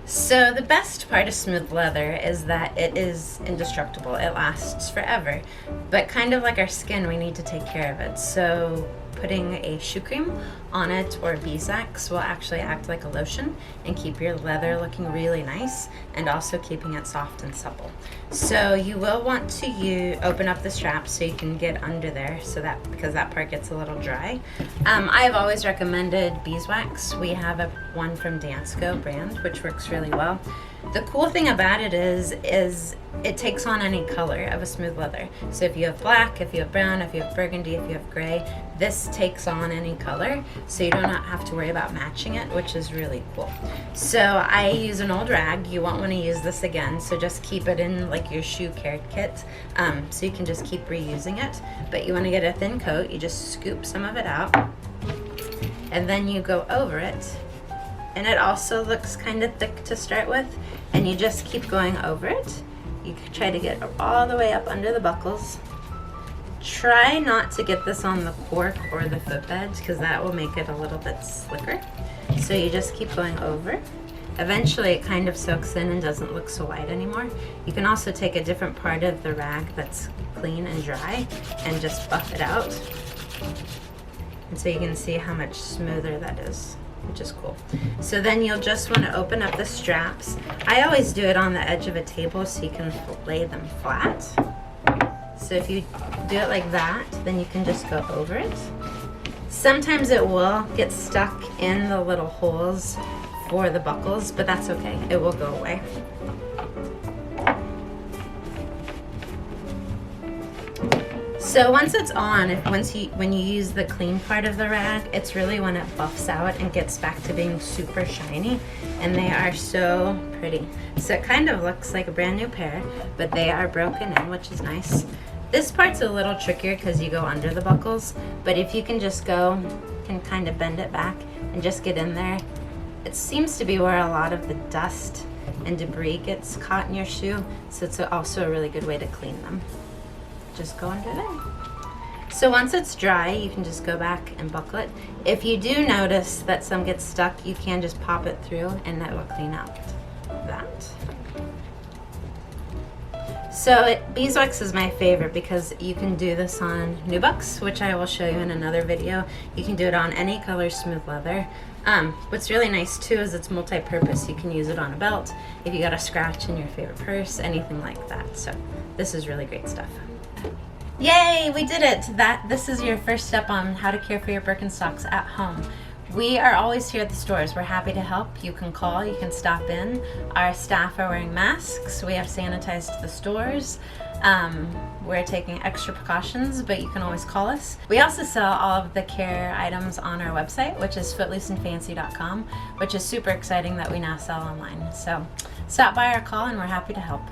So the best part of smooth leather is that it is indestructible. It lasts forever. But kind of like our skin, we need to take care of it. So putting a shoe cream on it or beeswax will actually act like a lotion and keep your leather looking really nice and also keeping it soft and supple. So you will want to open up the strap so you can get under there, so that because that part gets a little dry. I've always recommended beeswax. We have one from Dansko brand, which works really well. The cool thing about it is it takes on any color of a smooth leather. So if you have black, if you have brown, if you have burgundy, if you have gray, this takes on any color, so you do not have to worry about matching it, which is really cool. So I use an old rag. You won't want to use this again, so just keep it in like your shoe care kit, so you can just keep reusing it. But you want to get a thin coat. You just scoop some of it out, and then you go over it. And it also looks kind of thick to start with, and you just keep going over it. You try to get all the way up under the buckles. Try not to get this on the cork or the footbed, because that will make it a little bit slicker. So you just keep going over. Eventually it kind of soaks in and doesn't look so white anymore. You can also take a different part of the rag that's clean and dry and just buff it out. And so you can see how much smoother that is, which is cool. So then you'll just want to open up the straps. I always do it on the edge of a table so you can lay them flat. So if you do it like that, then you can just go over it. Sometimes it will get stuck in the little holes for the buckles, but that's okay. It will go away. So once it's on, when you use the clean part of the rag, it's really when it buffs out and gets back to being super shiny, and they are so pretty. So it kind of looks like a brand new pair, but they are broken in, which is nice. This part's a little trickier because you go under the buckles, but if you can just can kind of bend it back and just get in there. It seems to be where a lot of the dust and debris gets caught in your shoe, so it's also a really good way to clean them. Just go under there. So once it's dry, you can just go back and buckle it. If you do notice that some gets stuck, you can just pop it through and that will clean out that. So beeswax is my favorite because you can do this on nubucks, which I will show you in another video. You can do it on any color smooth leather. What's really nice too is it's multi-purpose. You can use it on a belt, if you got a scratch in your favorite purse, anything like that. So this is really great stuff. Yay, we did it! This is your first step on how to care for your Birkenstocks at home. We are always here at the stores. We're happy to help. You can call, you can stop in. Our staff are wearing masks. We have sanitized the stores. We're taking extra precautions, but you can always call us. We also sell all of the care items on our website, which is footlooseandfancy.com, which is super exciting that we now sell online. So stop by or call and we're happy to help.